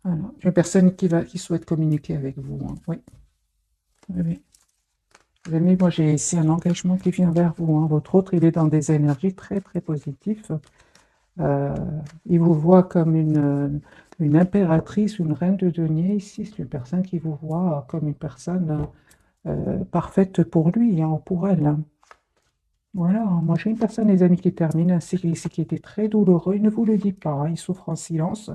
Alors, j'ai une personne qui souhaite communiquer avec vous. Oui, oui, oui. Les amis, moi j'ai ici un engagement qui vient vers vous. Votre autre, il est dans des énergies très très positives. Euh, il vous voit comme une impératrice, une reine de denier. Ici, c'est une personne qui vous voit comme une personne parfaite pour lui, ou pour elle. Voilà, moi j'ai une personne, les amis, qui termine un cycle ici qui était très douloureux. Il ne vous le dit pas, il souffre en silence.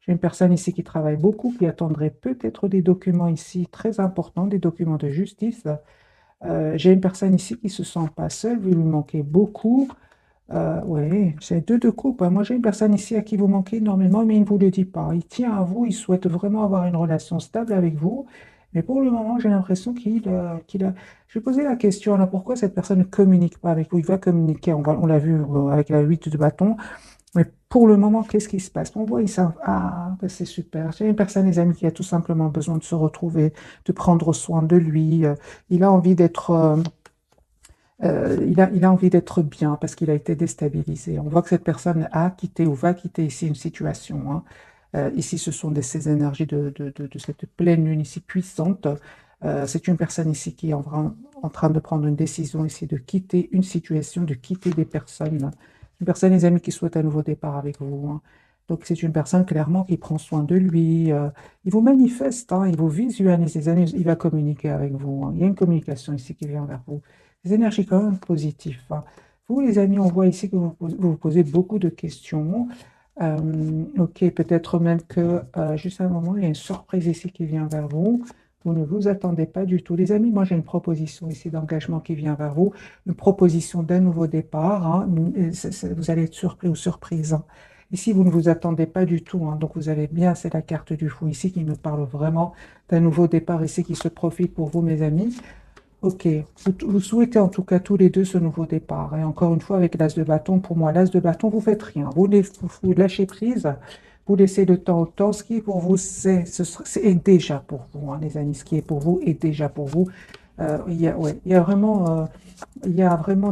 J'ai une personne ici qui travaille beaucoup, qui attendrait peut-être des documents ici très importants, des documents de justice. J'ai une personne ici qui se sent pas seule, vous lui manquez beaucoup. Oui, c'est deux de coupe. Moi, j'ai une personne ici à qui vous manquez énormément, mais il ne vous le dit pas. Il tient à vous, il souhaite vraiment avoir une relation stable avec vous. Mais pour le moment, j'ai l'impression qu'il a... Je vais poser la question, là, pourquoi cette personne ne communique pas avec vous? Il va communiquer, on l'a vu avec la 8 de bâton. Mais pour le moment, qu'est-ce qui se passe? On voit, ils savent, ah, ben c'est super. J'ai une personne, les amis, qui a tout simplement besoin de se retrouver, de prendre soin de lui. Il a envie d'être... il a envie d'être bien parce qu'il a été déstabilisé. On voit que cette personne a quitté ou va quitter ici une situation. Ici, ce sont ces énergies de cette pleine lune ici puissante. C'est une personne ici qui est en train de prendre une décision ici de quitter une situation, de quitter des personnes. Une personne, les amis, qui souhaite un nouveau départ avec vous. Donc, c'est une personne clairement qui prend soin de lui. Il vous manifeste, il vous visualise, les amis, il va communiquer avec vous. Il y a une communication ici qui vient vers vous. Des énergies quand même positives. Vous, les amis, on voit ici que vous posez beaucoup de questions. Ok, peut-être même que juste un moment, il y a une surprise ici qui vient vers vous. Vous ne vous attendez pas du tout. Les amis, moi j'ai une proposition ici d'engagement qui vient vers vous, une proposition d'un nouveau départ. Vous allez être surpris ou surprise. Ici, vous ne vous attendez pas du tout. Donc vous avez bien, c'est la carte du fou ici qui me parle vraiment d'un nouveau départ ici qui se profite pour vous, mes amis. Ok, vous souhaitez en tout cas tous les deux ce nouveau départ. Et encore une fois, avec l'as de bâton, pour moi, l'as de bâton, vous faites rien. Vous lâchez prise, vous laissez le temps au temps. Ce qui est pour vous, c'est déjà pour vous, les amis. Ce qui est pour vous est déjà pour vous. Ouais, il y a vraiment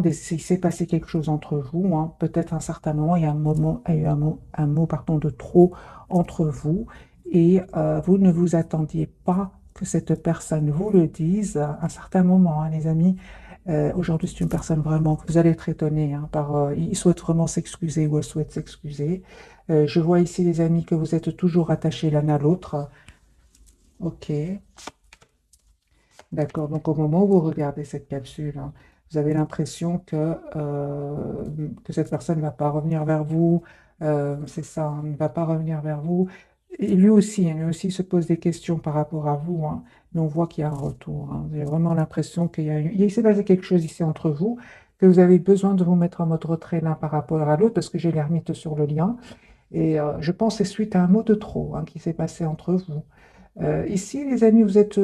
il s'est passé quelque chose entre vous. Peut-être à un certain moment, il y a un moment, il y a eu un mot, pardon, de trop entre vous. Et vous ne vous attendiez pas que cette personne vous le dise à un certain moment, les amis. Aujourd'hui, c'est une personne vraiment que vous allez être étonnés il souhaite vraiment s'excuser ou elle souhaite s'excuser. Je vois ici, les amis, que vous êtes toujours attachés l'un à l'autre. Ok, d'accord. Donc, au moment où vous regardez cette capsule, vous avez l'impression que cette personne ne va pas revenir vers vous. C'est ça, ne va pas revenir vers vous. Et lui aussi se pose des questions par rapport à vous, mais on voit qu'il y a un retour. J'ai vraiment l'impression il s'est passé quelque chose ici entre vous, que vous avez besoin de vous mettre en mode retrait l'un par rapport à l'autre, parce que j'ai l'ermite sur le lien. Et je pense que c'est suite à un mot de trop qui s'est passé entre vous. Ici, les amis, vous êtes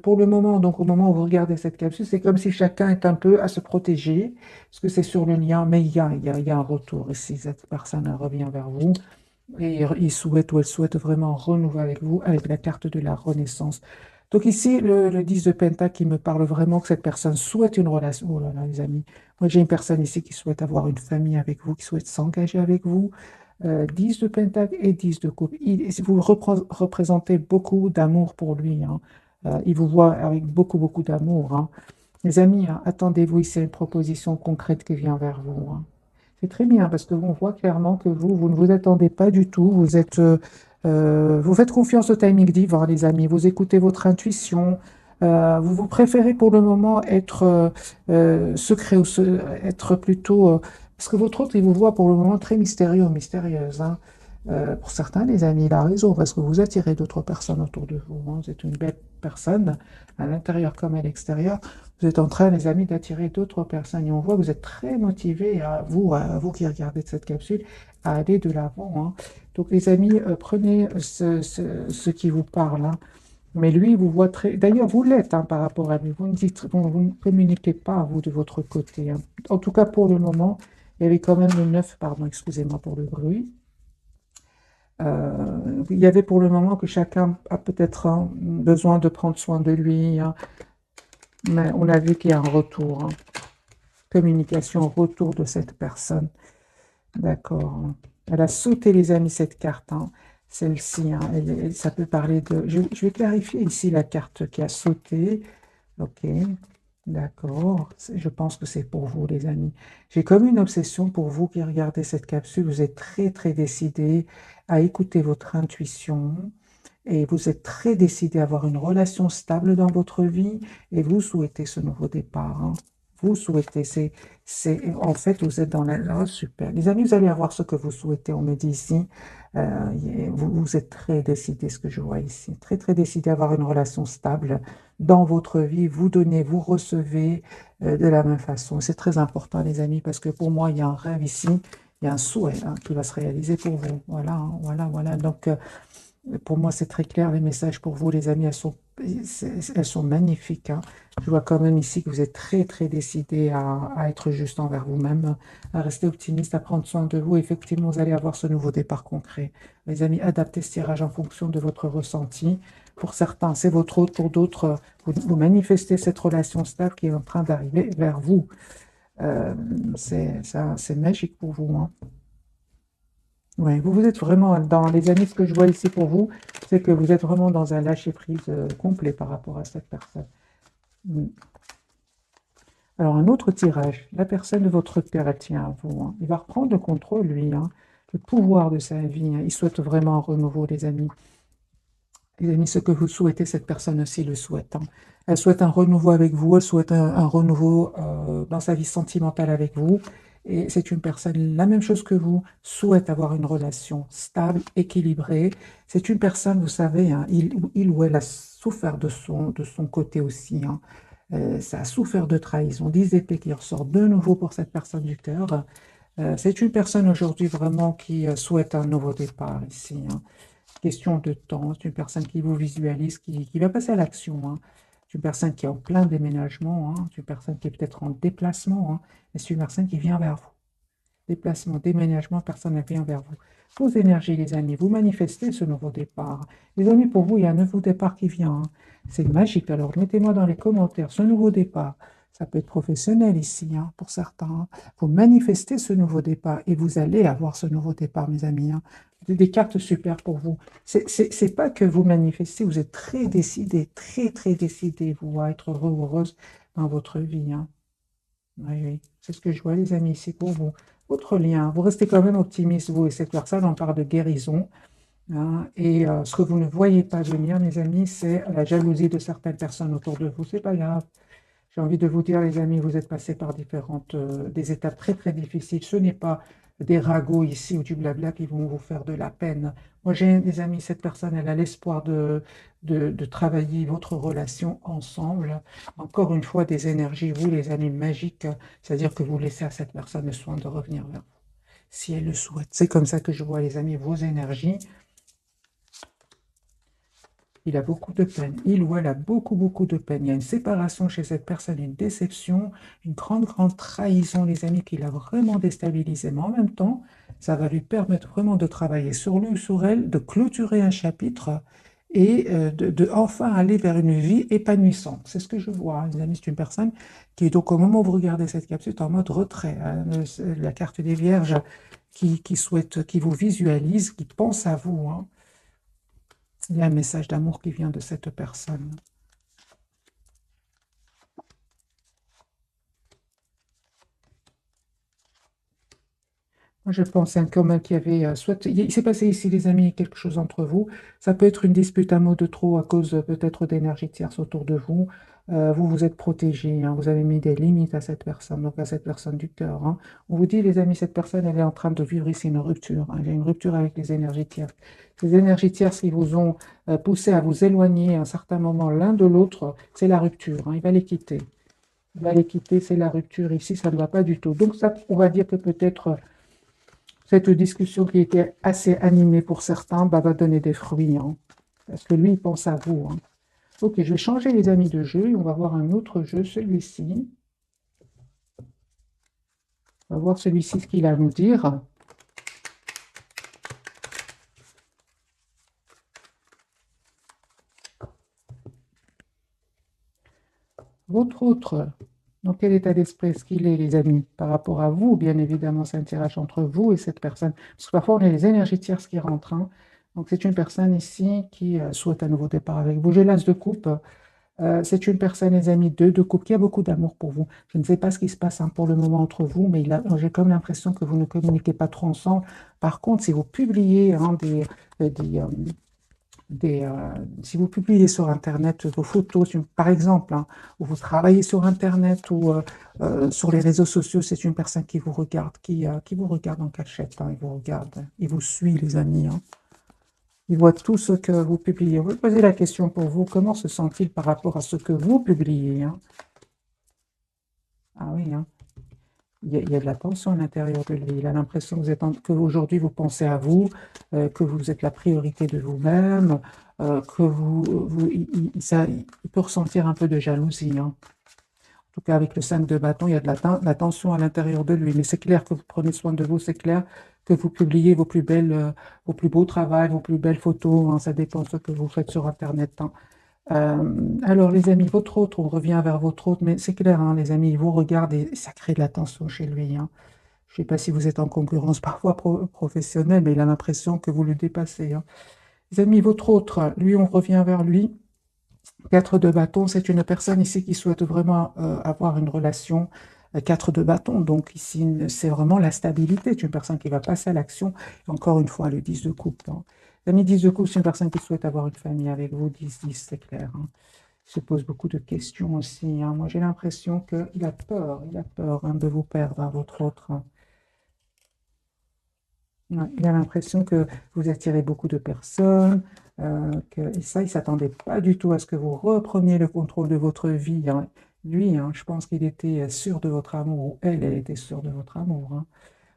pour le moment, donc au moment où vous regardez cette capsule, c'est comme si chacun est un peu à se protéger, parce que c'est sur le lien, mais il y a un retour ici. Cette personne revient vers vous et il souhaite ou elle souhaite vraiment renouveler avec vous avec la carte de la renaissance. Donc ici, le 10 de Pentacle qui me parle vraiment que cette personne souhaite une relation. Oh là là, les amis, moi j'ai une personne ici qui souhaite avoir une famille avec vous, qui souhaite s'engager avec vous. 10 de Pentacle et 10 de coupe. Vous représentez beaucoup d'amour pour lui. Il vous voit avec beaucoup, beaucoup d'amour. Les amis, attendez-vous, ici une proposition concrète qui vient vers vous. C'est très bien parce que on voit clairement que vous ne vous attendez pas du tout. Vous faites confiance au timing divin, les amis. Vous écoutez votre intuition. Vous préférez pour le moment être secret être plutôt. Parce que votre autre, il vous voit pour le moment très mystérieux ou mystérieuse. Pour certains, les amis, il a raison parce que vous attirez d'autres personnes autour de vous. Vous êtes une belle personne à l'intérieur comme à l'extérieur. Vous êtes en train, les amis, d'attirer d'autres personnes. Et on voit que vous êtes très motivés, à vous qui regardez cette capsule, à aller de l'avant. Donc, les amis, prenez ce qui vous parle. Mais lui, vous voit très... D'ailleurs, vous l'êtes par rapport à lui. Vous ne communiquez pas, vous, de votre côté. En tout cas, pour le moment, il y avait quand même le 9, pardon, excusez-moi pour le bruit. Il y avait pour le moment que chacun a peut-être besoin de prendre soin de lui. Mais on a vu qu'il y a un retour. Communication, retour de cette personne. D'accord. Elle a sauté, les amis, cette carte. celle-ci, hein, ça peut parler de... Je vais clarifier ici la carte qui a sauté. Ok, d'accord. Je pense que c'est pour vous, les amis. J'ai comme une obsession pour vous qui regardez cette capsule. Vous êtes très, très décidés à écouter votre intuition et vous êtes très décidés à avoir une relation stable dans votre vie et vous souhaitez ce nouveau départ, hein. Vous souhaitez, en fait, vous êtes dans la... Oh, super. Les amis, vous allez avoir ce que vous souhaitez, on me dit ici. Vous êtes très décidés, ce que je vois ici. Très, très décidés à avoir une relation stable dans votre vie. Vous donnez, vous recevez de la même façon. C'est très important, les amis, parce que pour moi, il y a un rêve ici, il y a un souhait, hein, qui va se réaliser pour vous. Voilà, hein, voilà, voilà. Donc, pour moi, c'est très clair, les messages pour vous, les amis, elles sont magnifiques, hein. Je vois quand même ici que vous êtes très, très décidés à être juste envers vous-même, à rester optimiste, à prendre soin de vous. Effectivement, vous allez avoir ce nouveau départ concret. Les amis, adaptez ce tirage en fonction de votre ressenti. Pour certains, c'est votre autre. Pour d'autres, vous manifestez cette relation stable qui est en train d'arriver vers vous. Euh, c'est magique pour vous, hein. Ouais, vous êtes vraiment dans les années, ce que je vois ici pour vous, c'est que vous êtes vraiment dans un lâcher-prise complet par rapport à cette personne. Mm. Alors, un autre tirage, la personne de votre cœur, elle tient à vous, hein. Il va reprendre le contrôle, lui, hein, le pouvoir de sa vie, hein. Il souhaite vraiment un renouveau, les amis. Les amis, ce que vous souhaitez, cette personne aussi le souhaite, hein. Elle souhaite un renouveau avec vous, elle souhaite un renouveau dans sa vie sentimentale avec vous. Et c'est une personne, la même chose que vous, souhaite avoir une relation stable, équilibrée. C'est une personne, vous savez, hein, il ou elle a souffert de son côté aussi, hein. Ça a souffert de trahison, 10 épées qui ressortent de nouveau pour cette personne du cœur. C'est une personne aujourd'hui vraiment qui souhaite un nouveau départ ici, hein. Question de temps, c'est une personne qui vous visualise, qui va passer à l'action, hein. C'est une personne qui est en plein déménagement, hein. C'est une personne qui est peut-être en déplacement, hein. Mais c'est une personne qui vient vers vous. Déplacement, déménagement, personne ne vient vers vous. Vos énergies, les amis, vous manifestez ce nouveau départ. Les amis, pour vous, il y a un nouveau départ qui vient, hein. C'est magique. Alors, mettez-moi dans les commentaires ce nouveau départ. Ça peut être professionnel ici, hein, pour certains, hein. Vous manifestez ce nouveau départ et vous allez avoir ce nouveau départ, mes amis, hein. Des cartes super pour vous. C'est pas que vous manifestez, vous êtes très décidé, très, très décidé, vous, à être heureux ou heureuse dans votre vie, hein. Oui, oui, c'est ce que je vois, les amis, ici pour vous. Votre lien, vous restez quand même optimiste, vous et cette personne, on parle de guérison, hein. Et ce que vous ne voyez pas venir, mes amis, c'est la jalousie de certaines personnes autour de vous. C'est pas grave. J'ai envie de vous dire, les amis, vous êtes passés par des étapes très, très difficiles. Ce n'est pas des ragots ici ou du blabla qui vont vous faire de la peine. Moi, j'ai des amis, cette personne, elle a l'espoir de travailler votre relation ensemble. Encore une fois, des énergies, vous, les amis magiques, c'est-à-dire que vous laissez à cette personne le soin de revenir vers vous, si elle le souhaite. C'est comme ça que je vois, les amis, vos énergies. Il a beaucoup de peine. Il ou elle a beaucoup, beaucoup de peine. Il y a une séparation chez cette personne, une déception, une grande, grande trahison, les amis, qui l'a vraiment déstabilisé. Mais en même temps, ça va lui permettre vraiment de travailler sur lui ou sur elle, de clôturer un chapitre et de enfin aller vers une vie épanouissante. C'est ce que je vois, hein, les amis. C'est une personne qui est donc, au moment où vous regardez cette capsule, est en mode retrait, hein. La carte des Vierges qui souhaite, qui vous visualise, qui pense à vous, hein. Il y a un message d'amour qui vient de cette personne. Moi, je pense quand même qu'il y avait, soit il s'est passé ici, les amis, quelque chose entre vous. Ça peut être une dispute, un mot de trop à cause peut-être d'énergie tierce autour de vous. Vous vous êtes protégé, hein. Vous avez mis des limites à cette personne, donc à cette personne du cœur, hein. On vous dit, les amis, cette personne, elle est en train de vivre ici une rupture, hein. Il y a une rupture avec les énergies tierces. Les énergies tierces qui vous ont poussé à vous éloigner à un certain moment l'un de l'autre, c'est la rupture, hein. Il va les quitter. Il va les quitter, c'est la rupture. Ici, ça ne va pas du tout. Donc, ça, on va dire que peut-être cette discussion qui était assez animée pour certains, bah, va donner des fruits, hein, parce que lui, il pense à vous, hein. Ok, je vais changer les amis de jeu et on va voir un autre jeu, celui-ci. On va voir celui-ci ce qu'il a à nous dire. Votre autre, dans quel état d'esprit est-ce qu'il est, les amis, par rapport à vous? Bien évidemment, c'est un tirage entre vous et cette personne. Parce que parfois, on a les énergies tierces qui rentrent, hein. Donc c'est une personne ici qui souhaite un nouveau départ avec vous. J'ai l'as de coupe. C'est une personne, les amis, de couple, qui a beaucoup d'amour pour vous. Je ne sais pas ce qui se passe hein, pour le moment entre vous, mais j'ai comme l'impression que vous ne communiquez pas trop ensemble. Par contre, si vous publiez hein, des, si vous publiez sur Internet vos photos, par exemple, hein, ou vous travaillez sur Internet ou sur les réseaux sociaux, c'est une personne qui vous regarde, qui vous regarde en cachette. Hein, il vous regarde, il vous suit, les amis. Hein. Il voit tout ce que vous publiez. On va poser la question pour vous. Comment se sent-il par rapport à ce que vous publiez hein? Ah oui, hein. Il y a de la tension à l'intérieur de lui. Il a l'impression que qu'aujourd'hui vous pensez à vous, que vous êtes la priorité de vous-même, que il peut ressentir un peu de jalousie. Hein. En tout cas, avec le 5 de bâton, il y a de la tension à l'intérieur de lui. Mais c'est clair que vous prenez soin de vous, c'est clair que vous publiez vos plus belles, vos plus beaux travaux, vos plus belles photos. Hein. Ça dépend de ce que vous faites sur Internet. Hein. Alors, les amis, votre autre, on revient vers votre autre, mais c'est clair, hein, les amis, il vous regarde et ça crée de la tension chez lui. Hein. Je ne sais pas si vous êtes en concurrence parfois professionnelle, mais il a l'impression que vous le dépassez. Hein. Les amis, votre autre, lui, on revient vers lui. 4 de bâton, c'est une personne ici qui souhaite vraiment avoir une relation. 4 de bâton, donc ici, c'est vraiment la stabilité. C'est une personne qui va passer à l'action. Encore une fois, le 10 de coupe. Hein. Les amis, 10 de coupe, c'est une personne qui souhaite avoir une famille avec vous. 10-10, c'est clair. Hein. Il se pose beaucoup de questions aussi. Hein. Moi, j'ai l'impression qu'il a peur hein, de vous perdre, hein, votre autre. Hein. Ouais, il a l'impression que vous attirez beaucoup de personnes, et ça, il ne s'attendait pas du tout à ce que vous repreniez le contrôle de votre vie. Hein. Lui, hein, je pense qu'il était sûr de votre amour, ou elle était sûre de votre amour. Hein.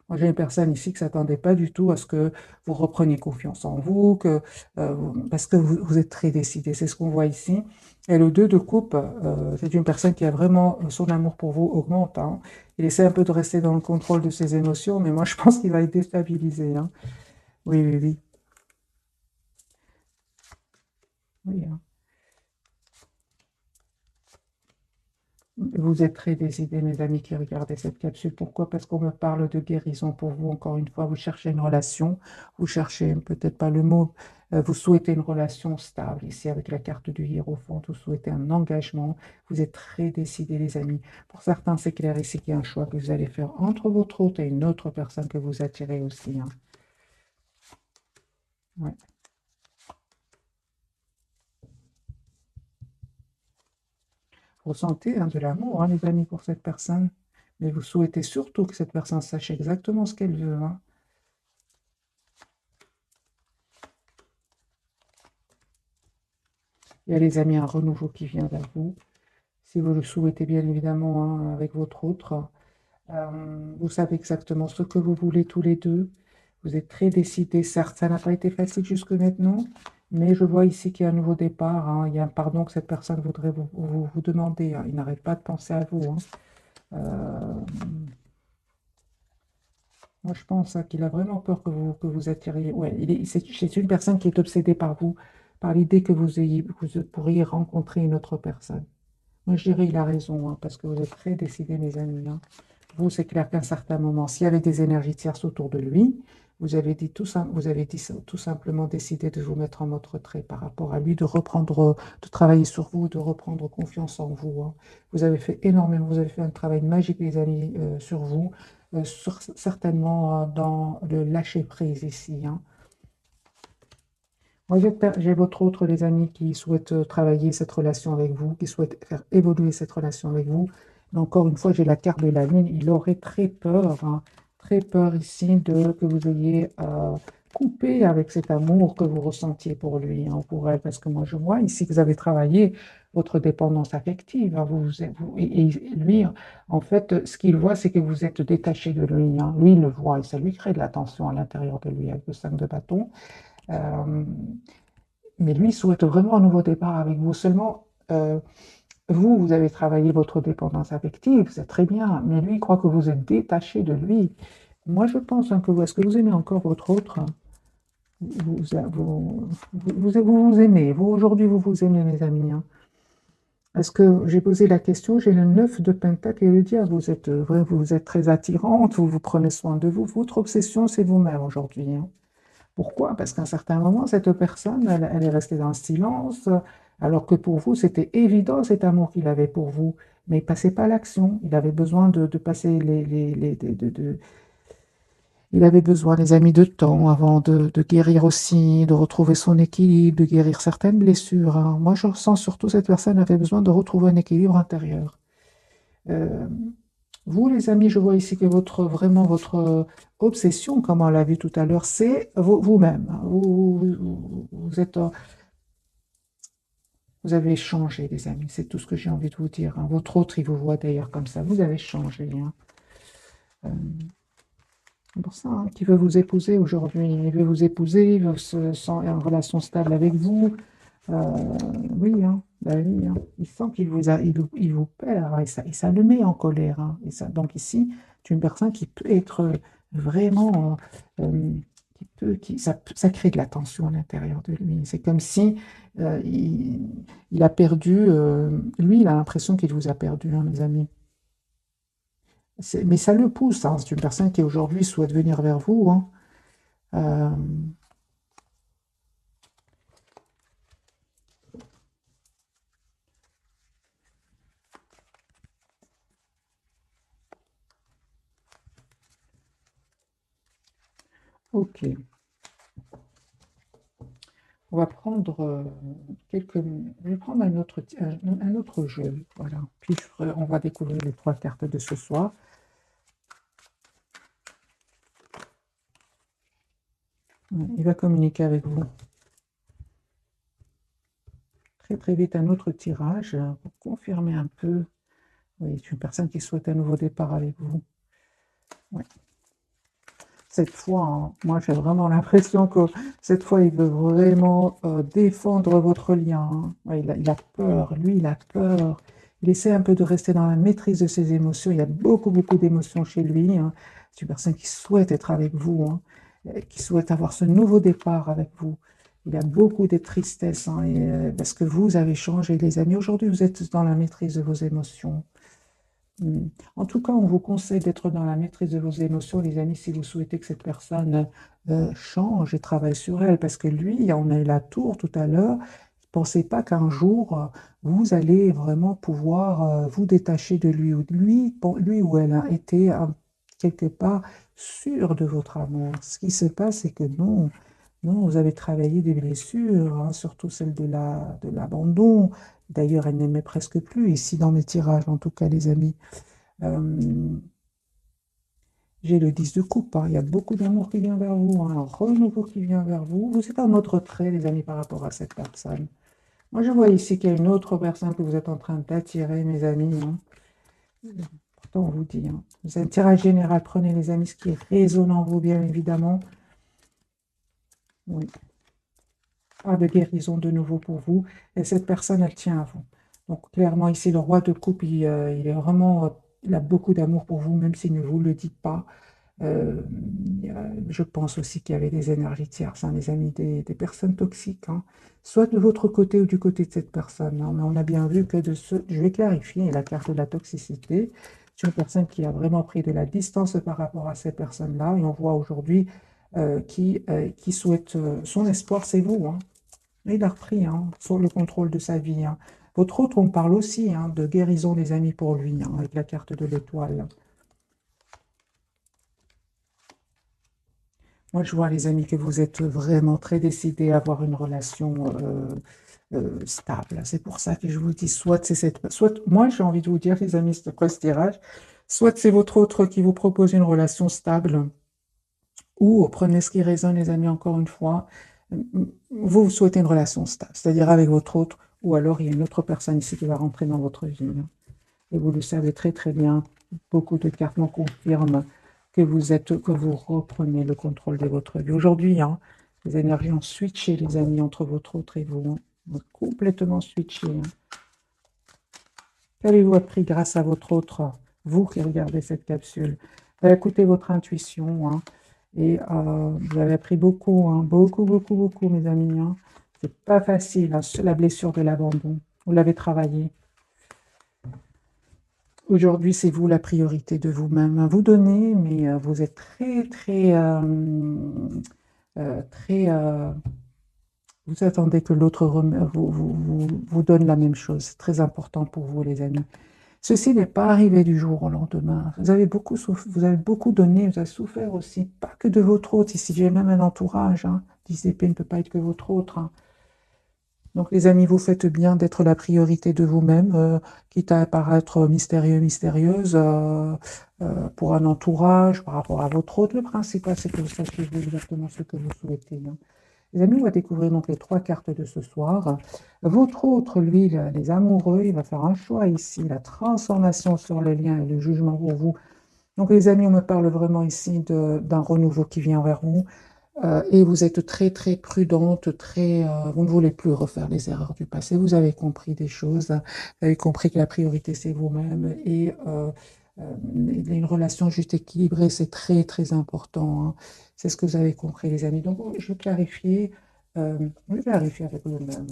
Moi, j'ai une personne ici qui ne s'attendait pas du tout à ce que vous repreniez confiance en vous, parce que vous êtes très décidé. C'est ce qu'on voit ici. Et le 2 de coupe, c'est une personne qui a vraiment son amour pour vous augmente. Hein. Il essaie un peu de rester dans le contrôle de ses émotions, mais moi, je pense qu'il va être déstabilisé. Hein. Oui, oui, oui. Oui, hein. Vous êtes très décidés, mes amis qui regardez cette capsule. Pourquoi? Parce qu'on me parle de guérison pour vous. Encore une fois, vous cherchez une relation, vous cherchez peut-être pas le mot, vous souhaitez une relation stable. Ici, avec la carte du Hiérophante, vous souhaitez un engagement. Vous êtes très décidés, les amis. Pour certains, c'est clair ici qu'il y a un choix que vous allez faire entre votre hôte et une autre personne que vous attirez aussi. Hein. Ouais. Vous ressentez hein, de l'amour, hein, les amis, pour cette personne. Mais vous souhaitez surtout que cette personne sache exactement ce qu'elle veut. Hein. Il y a les amis, un renouveau qui vient vers vous. Si vous le souhaitez, bien évidemment, hein, avec votre autre. Vous savez exactement ce que vous voulez tous les deux. Vous êtes très décidés. Certes, ça n'a pas été facile jusque maintenant, mais je vois ici qu'il y a un nouveau départ. Hein. Il y a un pardon que cette personne voudrait vous demander. Hein. Il n'arrête pas de penser à vous. Hein. Euh, Moi, je pense hein, qu'il a vraiment peur que vous attiriez. Ouais, c'est une personne qui est obsédée par vous, par l'idée que vous pourriez rencontrer une autre personne. Moi, je dirais il a raison, hein, parce que vous êtes très décidés, mes amis. Hein. Vous, c'est clair qu'à un certain moment, s'il y avait des énergies tierces autour de lui, vous avez dit tout simplement décidé de vous mettre en mode retrait par rapport à lui, de reprendre, de travailler sur vous, de reprendre confiance en vous. Hein. Vous avez fait énormément, vous avez fait un travail magique, les amis, sur vous, certainement dans le lâcher prise ici. Hein. Moi, j'ai votre autre, les amis, qui souhaitent travailler cette relation avec vous, qui souhaitent faire évoluer cette relation avec vous. Mais encore une fois, j'ai la carte de la lune. Il aurait hein, très peur ici que vous ayez coupé avec cet amour que vous ressentiez pour lui, hein, pour elle. Parce que moi, je vois ici que vous avez travaillé votre dépendance affective. Hein, et lui, en fait, ce qu'il voit, c'est que vous êtes détaché de lui. Hein. Lui, il le voit et ça lui crée de la tension à l'intérieur de lui avec le 5 de bâton. Euh, mais lui souhaite vraiment un nouveau départ avec vous. Seulement, vous avez travaillé votre dépendance affective, c'est très bien, mais lui il croit que vous êtes détaché de lui. Moi, je pense hein, est-ce que vous aimez encore votre autre? Vous, vous aimez. Vous, aujourd'hui, vous vous aimez, mes amis. Hein. Est-ce que j'ai posé la question, j'ai le 9 de Pentacle et le diable. Vous êtes très attirante, vous prenez soin de vous. Votre obsession, c'est vous-même aujourd'hui. Hein. Pourquoi? Parce qu'à un certain moment, cette personne, elle est restée dans le silence, alors que pour vous, c'était évident cet amour qu'il avait pour vous, mais il passait pas à l'action. Il avait besoin de passer il avait besoin, les amis, de temps avant de guérir aussi, de retrouver son équilibre, de guérir certaines blessures, hein. Moi, je ressens surtout cette personne avait besoin de retrouver un équilibre intérieur. Euh, Vous, les amis, je vois ici que vraiment votre obsession, comme on l'a vu tout à l'heure, c'est vous-même, hein. Vous êtes, vous avez changé, les amis. C'est tout ce que j'ai envie de vous dire, hein. Votre autre, il vous voit d'ailleurs comme ça. Vous avez changé, hein. Euh, c'est pour ça, hein, qu'il veut vous épouser aujourd'hui. Il veut vous épouser, il veut se sent en relation stable avec vous. Euh, oui, hein, bah oui, hein. Il sent il vous perd et ça le met en colère, hein. Et ça, donc ici, tu es une personne qui peut être vraiment, ça crée de la tension à l'intérieur de lui. C'est comme si il a perdu, lui, il a l'impression qu'il vous a perdu, hein, mes amis. Mais ça le pousse, hein. C'est une personne qui aujourd'hui souhaite venir vers vous, hein. Euh, ok. On va prendre je vais prendre un autre jeu, voilà. Puis on va découvrir les trois cartes de ce soir. Ouais, il va communiquer avec vous très très vite. Un autre tirage pour confirmer un peu. Oui, c'est une personne qui souhaite un nouveau départ avec vous. Ouais. Cette fois, hein, moi j'ai vraiment l'impression que cette fois il veut vraiment défendre votre lien, hein. Ouais, il a peur, lui il a peur. Il essaie un peu de rester dans la maîtrise de ses émotions. Il y a beaucoup, beaucoup d'émotions chez lui, hein. C'est une personne qui souhaite être avec vous, hein, qui souhaite avoir ce nouveau départ avec vous. Il y a beaucoup de tristesse, hein, parce que vous avez changé, les amis. Aujourd'hui, vous êtes dans la maîtrise de vos émotions. Mm. En tout cas, on vous conseille d'être dans la maîtrise de vos émotions, les amis, si vous souhaitez que cette personne change et travaille sur elle, parce que lui, on a eu la tour tout à l'heure, ne pensez pas qu'un jour, vous allez vraiment pouvoir vous détacher de lui, ou de lui, lui ou elle a été quelque part sûr de votre amour. Ce qui se passe, c'est que non, non, vous avez travaillé des blessures, hein, surtout celle de l'abandon. D'ailleurs, elle n'aimait presque plus, ici dans mes tirages, en tout cas, les amis. Euh, j'ai le 10 de coupe, hein. Il y a beaucoup d'amour qui vient vers vous, hein, un renouveau qui vient vers vous. Vous êtes un autre trait, les amis, par rapport à cette personne. Moi, je vois ici qu'il y a une autre personne que vous êtes en train d'attirer, mes amis, hein. Pourtant, on vous dit, hein. C'est un tirage général. Prenez, les amis, ce qui résonne en vous, bien évidemment. Oui. Pas de guérison de nouveau pour vous. Et cette personne, elle tient à vous. Donc, clairement, ici, le roi de coupe, il est vraiment, il a beaucoup d'amour pour vous, même s'il ne vous le dit pas. Euh, je pense aussi qu'il y avait des énergies tierces, hein, les amis, des personnes toxiques, hein, soit de votre côté ou du côté de cette personne, hein. Mais on a bien vu que je vais clarifier la carte de la toxicité. C'est une personne qui a vraiment pris de la distance par rapport à ces personnes-là. Et on voit aujourd'hui qui souhaite son espoir, c'est vous, hein. Il a repris, hein, sur le contrôle de sa vie, hein. Votre autre, on parle aussi, hein, de guérison, les amis, pour lui, hein, avec la carte de l'étoile. Moi, je vois, les amis, que vous êtes vraiment très décidés à avoir une relation stable. C'est pour ça que je vous dis, soit, moi, j'ai envie de vous dire, les amis, c'est après ce tirage, soit c'est votre autre qui vous propose une relation stable, ou prenez ce qui résonne, les amis, encore une fois, vous souhaitez une relation stable, c'est-à-dire avec votre autre, ou alors il y a une autre personne ici qui va rentrer dans votre vie, hein. Et vous le savez très très bien, beaucoup de cartes me confirment que vous reprenez le contrôle de votre vie. Aujourd'hui, hein, les énergies ont switché, les amis, entre votre autre et vous, hein. Ont complètement switché, hein. Qu'avez-vous appris grâce à votre autre, vous qui regardez cette capsule? Écoutez votre intuition, hein, et vous avez appris beaucoup, hein, beaucoup, beaucoup, beaucoup, mes amis, hein. C'est pas facile, hein, la blessure de l'abandon. Vous l'avez travaillé. Aujourd'hui, c'est vous la priorité de vous-même. Vous donnez, mais vous êtes très, très très, vous attendez que l'autre vous donne la même chose. C'est très important pour vous, les amis. Ceci n'est pas arrivé du jour au lendemain. Vous avez beaucoup donné, vous avez souffert aussi, pas que de votre hôte. Ici, j'ai même un entourage. Hein. 10 épées ne peut pas être que votre autre. Hein. Donc, les amis, vous faites bien d'être la priorité de vous-même, quitte à paraître mystérieux, mystérieuse, pour un entourage, par rapport à votre hôte. Le principal, c'est que vous sachiez exactement ce que vous souhaitez. Hein. Les amis, on va découvrir donc les 3 cartes de ce soir. Votre autre, lui, les amoureux, il va faire un choix ici, la transformation sur le lien et le jugement pour vous. Donc, les amis, on me parle vraiment ici d'un renouveau qui vient vers vous. Et vous êtes très, très prudente, vous ne voulez plus refaire les erreurs du passé. Vous avez compris des choses. Vous avez compris que la priorité, c'est vous-même. Et une relation juste équilibrée, c'est très, très important. Hein. C'est ce que vous avez compris, les amis. Donc, je vais clarifier avec vous-même.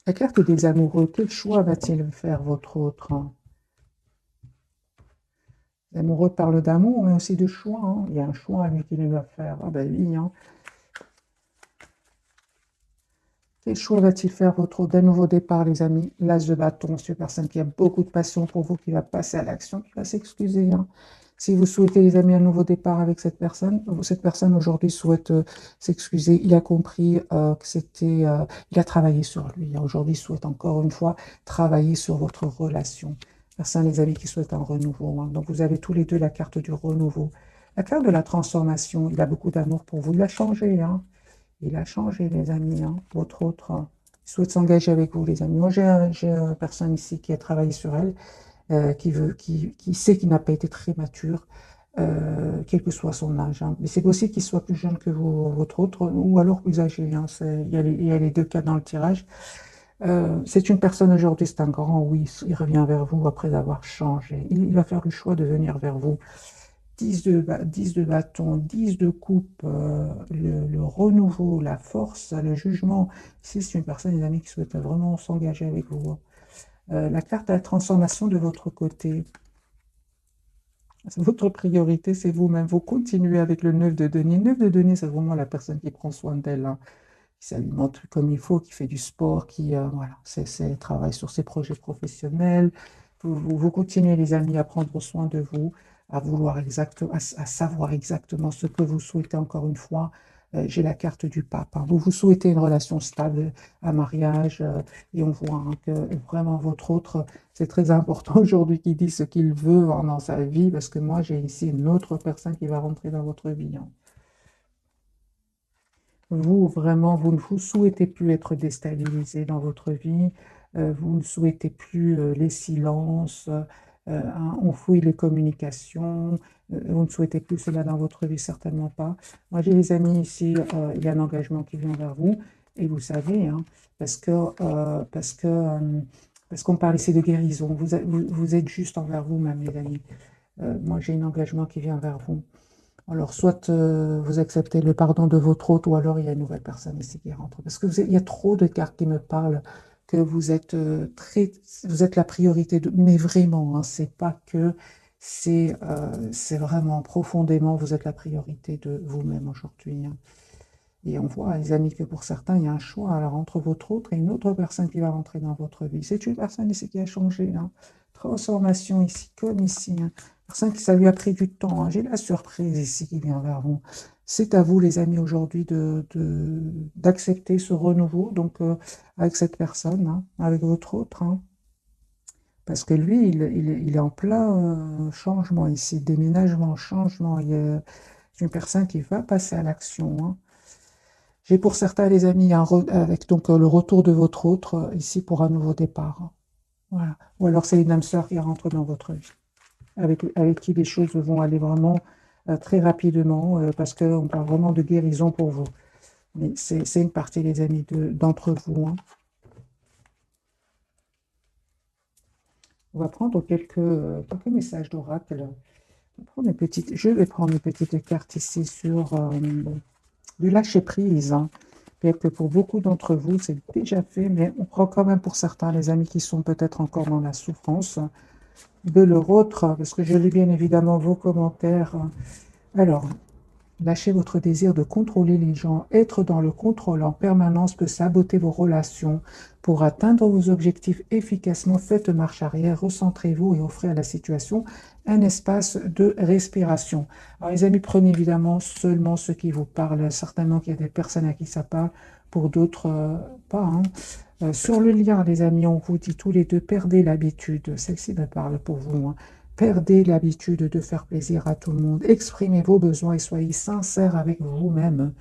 La carte des amoureux, quel choix va-t-il faire votre autre? Hein? L'amoureux parle d'amour, mais aussi de choix. Hein. Il y a un choix à lui qu'il va faire. Ah ben oui, hein. Quel choix va-t-il faire votre d'un nouveau départ, les amis? L'as de bâton, c'est une personne qui a beaucoup de passion pour vous, qui va passer à l'action, qui va s'excuser. Hein. Si vous souhaitez, les amis, un nouveau départ avec cette personne aujourd'hui souhaite s'excuser. Il a compris que il a travaillé sur lui. Hein. Aujourd'hui, il souhaite encore une fois travailler sur votre relation. Personne, les amis, qui souhaitent un renouveau. Hein. Donc, vous avez tous les deux la carte du renouveau. La carte de la transformation, il a beaucoup d'amour pour vous. Il a changé, hein. Il a changé, les amis. Hein. Votre autre, il souhaite s'engager avec vous, les amis. Moi, j'ai une personne ici qui a travaillé sur elle, qui sait qu'il n'a pas été très mature, quel que soit son âge. Hein. Mais c'est possible qu'il soit plus jeune que vous, votre autre, ou alors plus âgé. Hein. Il y a les deux cas dans le tirage. C'est une personne aujourd'hui, c'est un grand oui. Il revient vers vous après avoir changé. Il va faire le choix de venir vers vous. 10 de bâton, 10 de coupe, le renouveau, la force, le jugement. Ici, c'est une personne, les amis, qui souhaite vraiment s'engager avec vous. La carte à la transformation de votre côté. Votre priorité, c'est vous-même. Vous continuez avec le 9 de denier. Le 9 de denier, c'est vraiment la personne qui prend soin d'elle, hein, qui s'alimente comme il faut, qui fait du sport, voilà, travaille sur ses projets professionnels. Vous continuez, les amis, à prendre soin de vous, à savoir exactement ce que vous souhaitez encore une fois. J'ai la carte du pape. Hein. Vous souhaitez une relation stable, un mariage, et on voit hein, que vraiment votre autre, c'est très important aujourd'hui qu'il dise ce qu'il veut hein, dans sa vie, parce que moi, j'ai ici une autre personne qui va rentrer dans votre vie. Hein. Vous, vraiment, vous ne vous souhaitez plus être déstabilisé dans votre vie, vous ne souhaitez plus les silences, hein, on fouille les communications, vous ne souhaitez plus cela dans votre vie, certainement pas. Moi, j'ai des amis ici, il y a un engagement qui vient vers vous, et vous savez, hein, parce que, parce que, parce qu'on parle ici de guérison, vous êtes juste envers vous-même, les amis. Moi, j'ai un engagement qui vient vers vous. Alors, soit vous acceptez le pardon de votre hôte, ou alors il y a une nouvelle personne ici qui rentre. Parce que il y a trop de cartes qui me parlent que vous êtes vous êtes la priorité mais vraiment, hein, c'est pas que, c'est vraiment profondément, vous êtes la priorité de vous-même aujourd'hui. Hein. Et on voit, les amis, que pour certains, il y a un choix alors, entre votre autre et une autre personne qui va rentrer dans votre vie. C'est une personne ici qui a changé. Hein. Transformation ici, comme ici. Hein. Personne qui, ça lui a pris du temps. Hein. J'ai la surprise ici qui vient vers vous. C'est à vous, les amis, aujourd'hui d'accepter ce renouveau, donc avec cette personne, hein, avec votre autre. Hein. Parce que lui, il est en plein changement ici, déménagement, changement. C'est une personne qui va passer à l'action. Hein. J'ai pour certains, les amis, avec donc le retour de votre autre ici pour un nouveau départ. Hein. Voilà. Ou alors c'est une âme sœur qui rentre dans votre vie, avec qui les choses vont aller vraiment très rapidement, parce qu'on parle vraiment de guérison pour vous. Mais c'est une partie, les amis, d'entre vous. Hein. On va prendre quelques messages d'oracle. Je vais prendre une petite carte ici sur du lâcher-prise. Hein. Peut-être que pour beaucoup d'entre vous, c'est déjà fait, mais on prend quand même pour certains, les amis qui sont peut-être encore dans la souffrance, de leur autre, parce que je lis bien évidemment vos commentaires. Alors, lâchez votre désir de contrôler les gens. Être dans le contrôle en permanence peut saboter vos relations. Pour atteindre vos objectifs efficacement, faites marche arrière, recentrez-vous et offrez à la situation un espace de respiration. Alors, les amis, prenez évidemment seulement ce qui vous parle. Certainement qu'il y a des personnes à qui ça parle, pour d'autres, pas, hein. Sur le lien, les amis, on vous dit tous les deux, perdez l'habitude. Celle-ci me parle pour vous, hein. Perdez l'habitude de faire plaisir à tout le monde. Exprimez vos besoins et soyez sincère avec vous-même.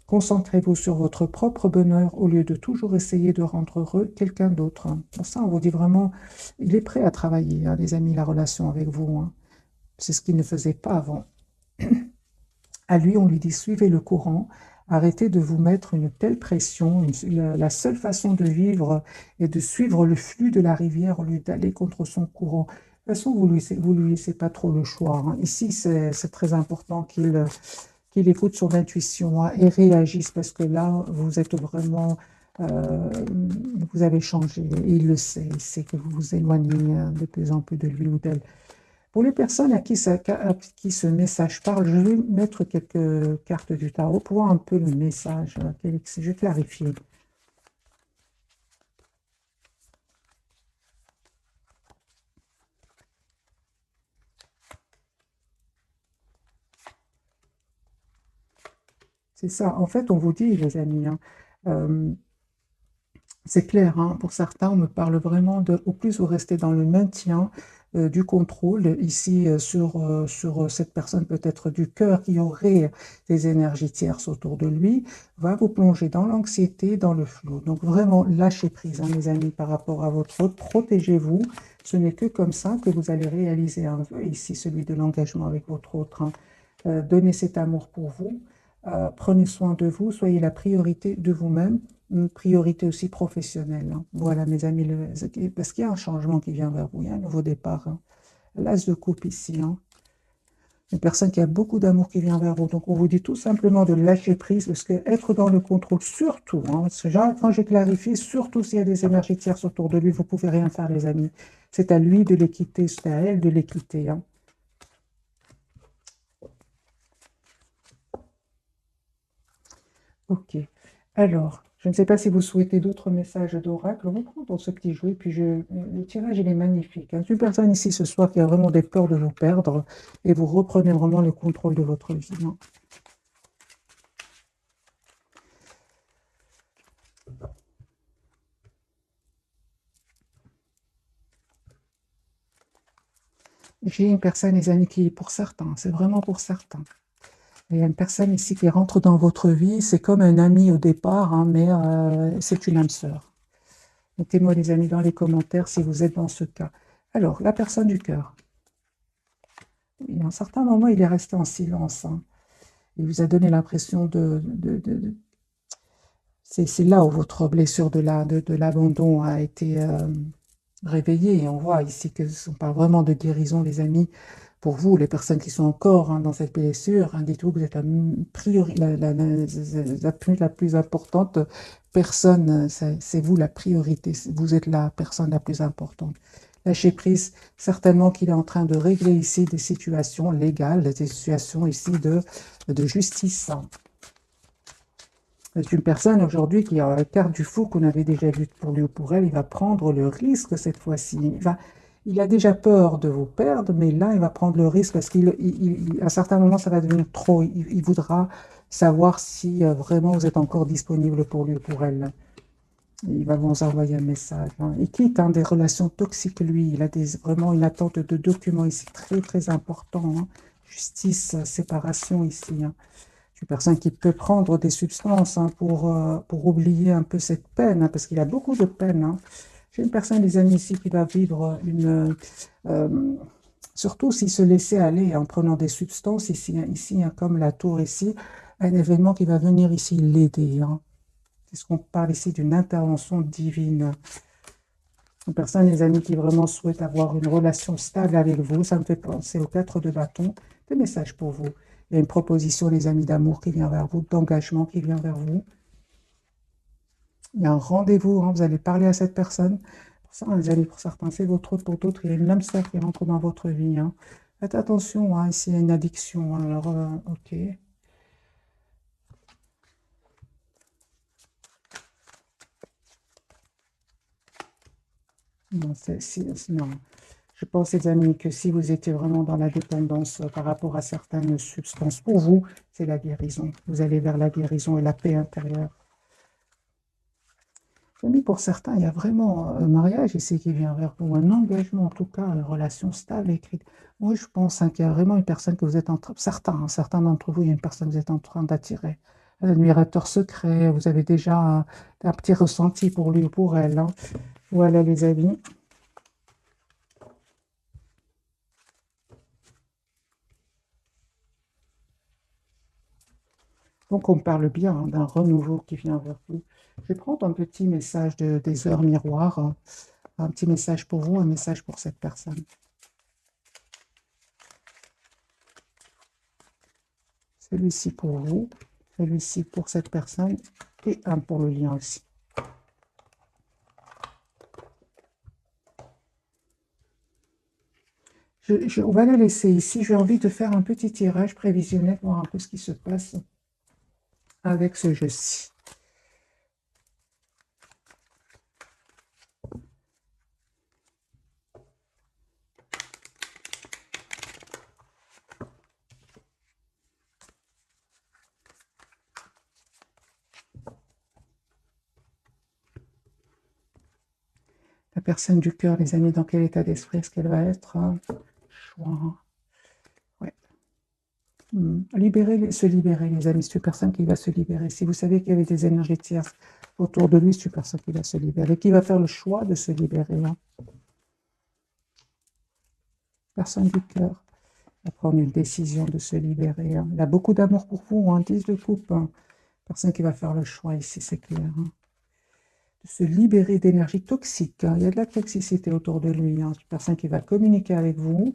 Concentrez-vous sur votre propre bonheur au lieu de toujours essayer de rendre heureux quelqu'un d'autre. Pour ça, on vous dit vraiment, il est prêt à travailler, hein, les amis, la relation avec vous, hein. C'est ce qu'il ne faisait pas avant. À lui, on lui dit, suivez le courant, arrêtez de vous mettre une telle pression. La seule façon de vivre est de suivre le flux de la rivière au lieu d'aller contre son courant. De toute façon, vous lui laissez pas trop le choix, hein. Ici, c'est très important qu'il écoute son intuition, hein, et réagisse parce que là, vous êtes vraiment, euh, vous avez changé. Et il le sait, il sait que vous vous éloignez de plus en plus de lui ou d'elle. Pour les personnes à qui ce message parle, je vais mettre quelques cartes du tarot pour voir un peu le message. Je vais clarifier. C'est ça. En fait, on vous dit, les amis, hein, euh, c'est clair, hein, pour certains, on me parle vraiment de, au plus vous restez dans le maintien du contrôle, ici sur cette personne peut-être du cœur qui aurait des énergies tierces autour de lui, va vous plonger dans l'anxiété, dans le flou. Donc vraiment, lâchez prise, hein, mes amis, par rapport à votre autre, protégez-vous. Ce n'est que comme ça que vous allez réaliser un vœu, ici celui de l'engagement avec votre autre, hein. Donnez cet amour pour vous. Prenez soin de vous, soyez la priorité de vous-même, une priorité aussi professionnelle, hein. Voilà, mes amis, parce qu'il y a un changement qui vient vers vous, il y a un nouveau départ, hein. L'as de coupe ici, hein. Une personne qui a beaucoup d'amour qui vient vers vous. Donc, on vous dit tout simplement de lâcher prise, parce que être dans le contrôle, surtout, hein, quand j'ai clarifié, surtout s'il y a des énergies tierces autour de lui, vous ne pouvez rien faire, les amis. C'est à lui de les quitter, c'est à elle de les quitter, hein. Ok. Alors, je ne sais pas si vous souhaitez d'autres messages d'oracle. Reprendre ce petit jeu. Et puis, le tirage, il est magnifique, hein. Une personne ici ce soir qui a vraiment des peurs de vous perdre et vous reprenez vraiment le contrôle de votre vie, hein. J'ai une personne, les amis, qui, pour certains, c'est vraiment pour certains. Il y a une personne ici qui rentre dans votre vie. C'est comme un ami au départ, hein, mais c'est une âme sœur. Mettez-moi, les amis, dans les commentaires si vous êtes dans ce cas. Alors, la personne du cœur. Oui, à un certain moment, il est resté en silence, hein. Il vous a donné l'impression c'est là où votre blessure de l'abandon a été réveillée. Et on voit ici que on parle vraiment de guérison, les amis. Pour vous, les personnes qui sont encore, hein, dans cette blessure, hein, dites-vous que vous êtes la plus importante personne. C'est vous la priorité. Vous êtes la personne la plus importante. Lâchez prise, certainement qu'il est en train de régler ici des situations légales, des situations ici de justice. C'est une personne aujourd'hui qui a la carte du fou qu'on avait déjà vue pour lui ou pour elle. Il va prendre le risque cette fois-ci. Il a déjà peur de vous perdre, mais là, il va prendre le risque parce qu'à certains moments, ça va devenir trop. Il voudra savoir si vraiment vous êtes encore disponible pour lui ou pour elle. Il va vous envoyer un message, hein. Il quitte, hein, des relations toxiques, lui. Il a vraiment une attente de documents ici très, très important, hein. Justice, séparation ici, hein. Une personne qui peut prendre des substances, hein, pour oublier un peu cette peine, hein, parce qu'il a beaucoup de peine, hein. J'ai une personne, des amis ici, qui va vivre euh, surtout s'il se laissait aller en prenant des substances, ici, hein, comme la tour ici, un événement qui va venir ici l'aider, hein. C'est ce qu'on parle ici d'une intervention divine. Une personne, les amis, qui vraiment souhaite avoir une relation stable avec vous, ça me fait penser aux quatre de bâton, des messages pour vous. Il y a une proposition, les amis, d'amour qui vient vers vous, d'engagement qui vient vers vous. Il y a un rendez-vous, hein, vous allez parler à cette personne. Pour ça, les amis, pour certains, c'est votre autre, pour d'autres, il y a une âme sœur qui rentre dans votre vie, hein. Faites attention, hein, s'il y a une addiction. Alors, ok. Non, non. Je pense, les amis, que si vous étiez vraiment dans la dépendance par rapport à certaines substances, pour vous, c'est la guérison. Vous allez vers la guérison et la paix intérieure. Mais pour certains, il y a vraiment un mariage ici qui vient vers vous, un engagement, en tout cas, une relation stable, écrite. Moi, je pense, hein, qu'il y a vraiment une personne que vous êtes en train, certains, hein, certains d'entre vous, il y a une personne que vous êtes en train d'attirer. Un admirateur secret, vous avez déjà un petit ressenti pour lui ou pour elle, hein. Voilà, les amis. Donc, on parle bien, hein, d'un renouveau qui vient vers vous. Je vais prendre un petit message des heures miroirs, hein. Un petit message pour vous, un message pour cette personne. Celui-ci pour vous, celui-ci pour cette personne et un pour le lien aussi. On va le laisser ici. J'ai envie de faire un petit tirage prévisionnel, voir un peu ce qui se passe avec ce jeu-ci. La personne du cœur, les amis, dans quel état d'esprit est-ce qu'elle va être? Choix. Ouais. Se libérer, les amis. C'est une personne qui va se libérer. Si vous savez qu'il y avait des énergies tierces autour de lui, c'est une personne qui va se libérer, qui va faire le choix de se libérer, hein. Personne du cœur va prendre une décision de se libérer, hein. Il a beaucoup d'amour pour vous, hein. 10 de coupe, hein. Personne qui va faire le choix ici, c'est clair, hein. De se libérer d'énergie toxique, hein. Il y a de la toxicité autour de lui, hein. C'est une personne qui va communiquer avec vous,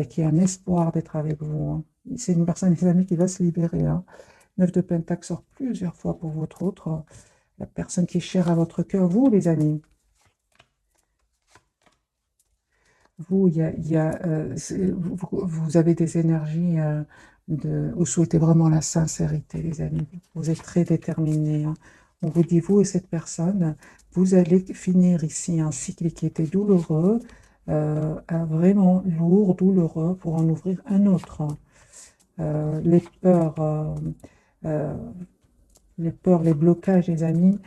qui a un espoir d'être avec vous, hein. C'est une personne, les amis, qui va se libérer, hein. 9 de Pentacle sort plusieurs fois pour votre autre. La personne qui est chère à votre cœur, vous, les amis. Vous, vous avez des énergies, vous souhaitez vraiment la sincérité, les amis. Vous êtes très déterminés, hein. On vous dit, vous et cette personne, vous allez finir ici un cycle qui était douloureux, vraiment lourd, douloureux, pour en ouvrir un autre, hein. Les peurs, euh, les peurs, les blocages, les amis,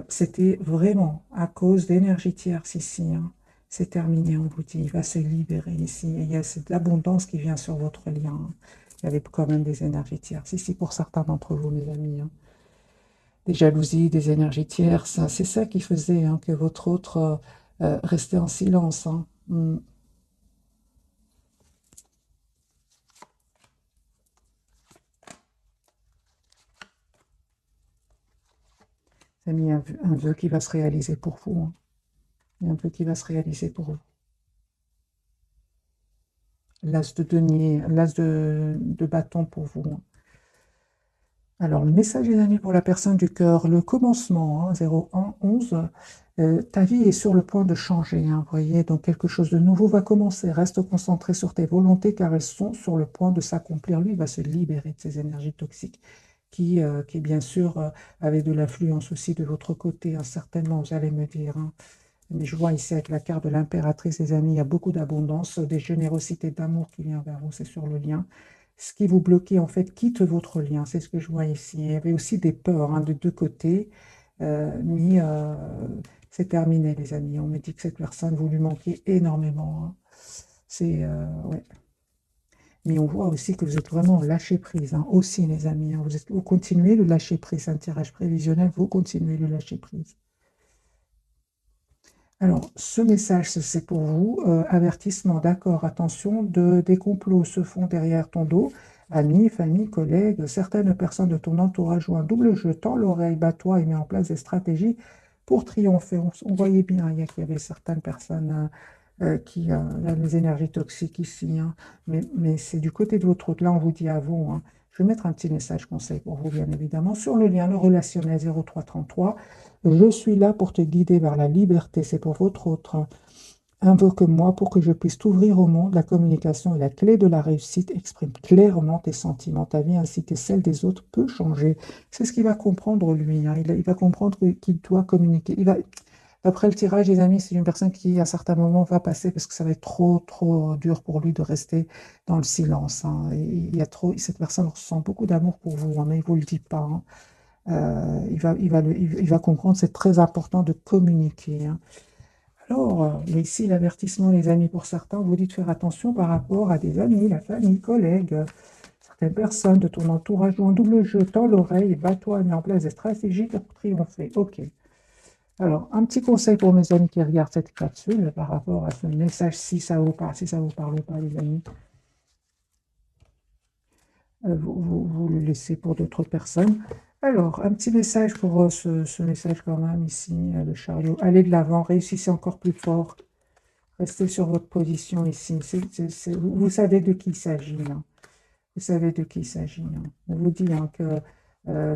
c'était vraiment à cause d'énergie tierce ici, hein. C'est terminé, on vous dit, il va se libérer ici. Et il y a cette abondance qui vient sur votre lien, hein. Il y avait quand même des énergies tierces ici pour certains d'entre vous, mes amis, hein. Des jalousies, des énergies tierces, hein. C'est ça qui faisait, hein, que votre autre restait en silence, hein. Ça a mis un vœu qui va se réaliser pour vous, hein. Il y a un vœu qui va se réaliser pour vous. L'as de denier, l'as de bâton pour vous, hein. Alors, le message, les amis, pour la personne du cœur, le commencement, hein, 0111, ta vie est sur le point de changer, hein, vous voyez, donc quelque chose de nouveau va commencer. Reste concentré sur tes volontés car elles sont sur le point de s'accomplir. Lui, il va se libérer de ces énergies toxiques qui bien sûr, avaient de l'influence aussi de votre côté, hein, certainement, vous allez me dire, hein. Mais je vois ici avec la carte de l'impératrice, les amis, il y a beaucoup d'abondance, des générosités d'amour qui vient vers vous, c'est sur le lien. Ce qui vous bloquait, en fait, quitte votre lien, c'est ce que je vois ici. Il y avait aussi des peurs, hein, de deux côtés, mais c'est terminé, les amis. On me dit que cette personne, vous lui manquez énormément, hein. Ouais. Mais on voit aussi que vous êtes vraiment lâché prise, hein, aussi, les amis, hein. Vous continuez le lâcher prise, un tirage prévisionnel, vous continuez le lâcher prise. Alors, ce message, c'est pour vous. Avertissement, d'accord, attention, des complots se font derrière ton dos. Amis, famille, collègues, certaines personnes de ton entourage jouent un double jeu. Tends l'oreille, bats-toi et mets en place des stratégies pour triompher. On voyait bien, qu'il y avait certaines personnes qui a les énergies toxiques ici, hein. Mais c'est du côté de votre autre. Là, on vous dit à vous, hein. Je vais mettre un petit message conseil pour vous, bien évidemment, sur le lien, le relationnel 0333. Je suis là pour te guider vers la liberté. C'est pour votre autre. Invoque-moi pour que je puisse t'ouvrir au monde. La communication est la clé de la réussite. Exprime clairement tes sentiments. Ta vie ainsi que celle des autres peut changer. C'est ce qu'il va comprendre, lui, hein. Il va comprendre qu'il doit communiquer. Après le tirage, les amis, c'est une personne qui, à certains moments, va passer parce que ça va être trop, trop dur pour lui de rester dans le silence, hein. Et cette personne ressent beaucoup d'amour pour vous, hein, mais il ne vous le dit pas, hein. Il va comprendre, c'est très important de communiquer, hein. Alors, ici, l'avertissement, les amis, pour certains, on vous dit de faire attention par rapport à des amis, la famille, collègues, certaines personnes de ton entourage jouent un double jeu, tends l'oreille, bats-toi, mets en place des stratégies pour triompher. Ok. Alors, un petit conseil pour mes amis qui regardent cette capsule par rapport à ce message, si ça vous parle pas, les amis, vous le laissez pour d'autres personnes. Alors, un petit message pour ce message quand même ici, le chariot. Allez de l'avant, réussissez encore plus fort. Restez sur votre position ici. Vous savez de qui il s'agit, hein. Vous savez de qui il s'agit, hein. On vous dit, hein, que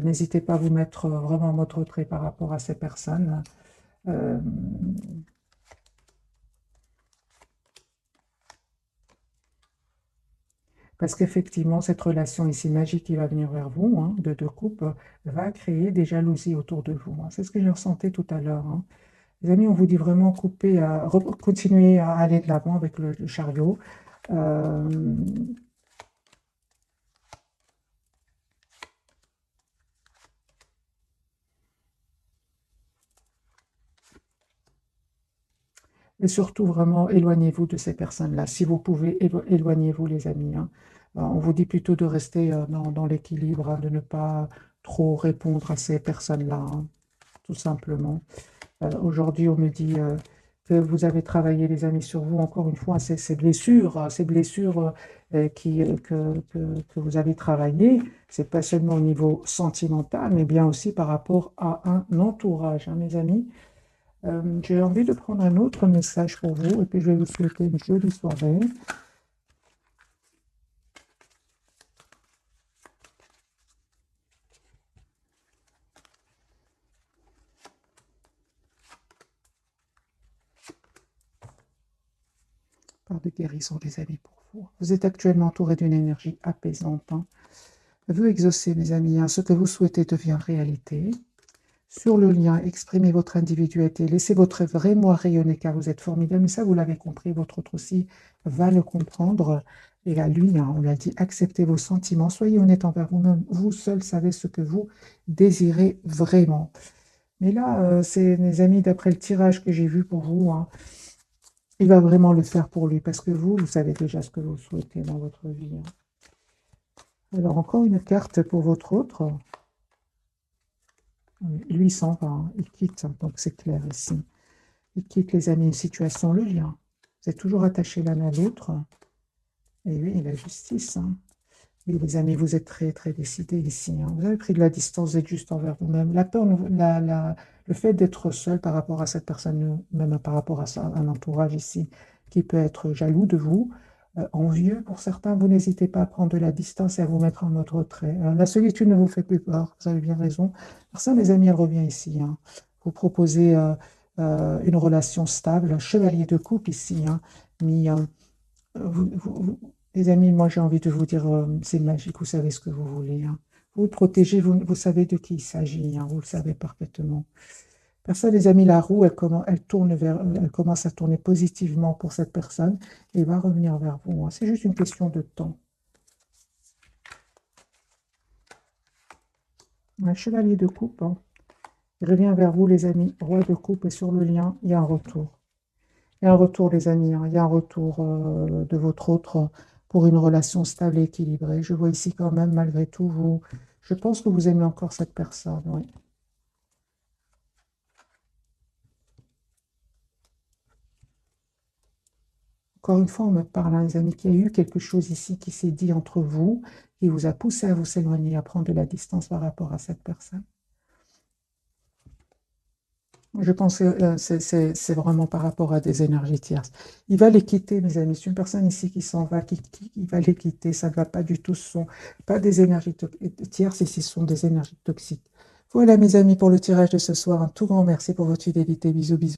n'hésitez pas à vous mettre vraiment en mode retrait par rapport à ces personnes. Euh, Parce qu'effectivement, cette relation ici magique qui va venir vers vous, hein, de deux couples, va créer des jalousies autour de vous, hein. C'est ce que j'ai ressenti tout à l'heure, hein. Les amis, on vous dit vraiment continuer à aller de l'avant avec le chariot. Euh, Et surtout, vraiment, éloignez-vous de ces personnes-là. Si vous pouvez, éloignez-vous, les amis, hein. On vous dit plutôt de rester dans l'équilibre, hein, de ne pas trop répondre à ces personnes-là, hein, tout simplement. Aujourd'hui, on me dit que vous avez travaillé, les amis, sur vous, encore une fois, ces blessures que vous avez travaillées, c'est pas seulement au niveau sentimental, mais bien aussi par rapport à un entourage, hein, mes amis. J'ai envie de prendre un autre message pour vous et puis je vais vous souhaiter une jolie soirée. Par de guérison, les amis, pour vous. Vous êtes actuellement entouré d'une énergie apaisante, hein. Vous exaucez, mes amis, hein, ce que vous souhaitez devient réalité. Sur le lien, exprimez votre individualité, laissez votre vrai moi rayonner car vous êtes formidable. Mais ça, vous l'avez compris, votre autre aussi va le comprendre. Et à lui, hein, on l'a dit, acceptez vos sentiments, soyez honnête envers vous-même. Vous seul savez ce que vous désirez vraiment. Mais là, c'est mes amis, d'après le tirage que j'ai vu pour vous, hein, il va vraiment le faire pour lui parce que vous savez déjà ce que vous souhaitez dans votre vie, hein. Alors, encore une carte pour votre autre. Lui, il s'en va, hein, il quitte, hein, donc c'est clair ici. Il quitte, les amis, une situation, le lien. Vous êtes toujours attachés l'un à l'autre. Et oui, la justice, hein. Oui, les amis, vous êtes très, très décidés ici, hein. Vous avez pris de la distance, vous êtes juste envers vous-même. La peur, le fait d'être seul par rapport à cette personne, même par rapport à un entourage ici, qui peut être jaloux de vous, envieux pour certains, vous n'hésitez pas à prendre de la distance et à vous mettre en mode retrait. La solitude ne vous fait plus peur, vous avez bien raison. Pour ça, mes amis, elle revient ici, hein. Vous proposez une relation stable, un chevalier de coupe ici, hein. Mais, les amis, moi j'ai envie de vous dire, c'est magique, vous savez ce que vous voulez, hein. Vous le protégez, vous savez de qui il s'agit, hein, vous le savez parfaitement. Personne, les amis, la roue, elle commence à tourner positivement pour cette personne et va revenir vers vous, hein. C'est juste une question de temps. Un chevalier de coupe, hein, il revient vers vous, les amis. Roi de coupe et sur le lien, il y a un retour. Il y a un retour, les amis, hein. Il y a un retour de votre autre pour une relation stable et équilibrée. Je vois ici quand même, malgré tout, je pense que vous aimez encore cette personne, oui. Encore une fois, on me parle, hein, les amis, qu'il y a eu quelque chose ici qui s'est dit entre vous, qui vous a poussé à vous éloigner, à prendre de la distance par rapport à cette personne. Je pense que c'est vraiment par rapport à des énergies tierces. Il va les quitter, mes amis. C'est une personne ici qui s'en va, qui va les quitter. Ça ne va pas du tout. Ce sont pas des énergies tierces, ici, ce sont des énergies toxiques. Voilà, mes amis, pour le tirage de ce soir. Un tout grand merci pour votre fidélité. Bisous, bisous.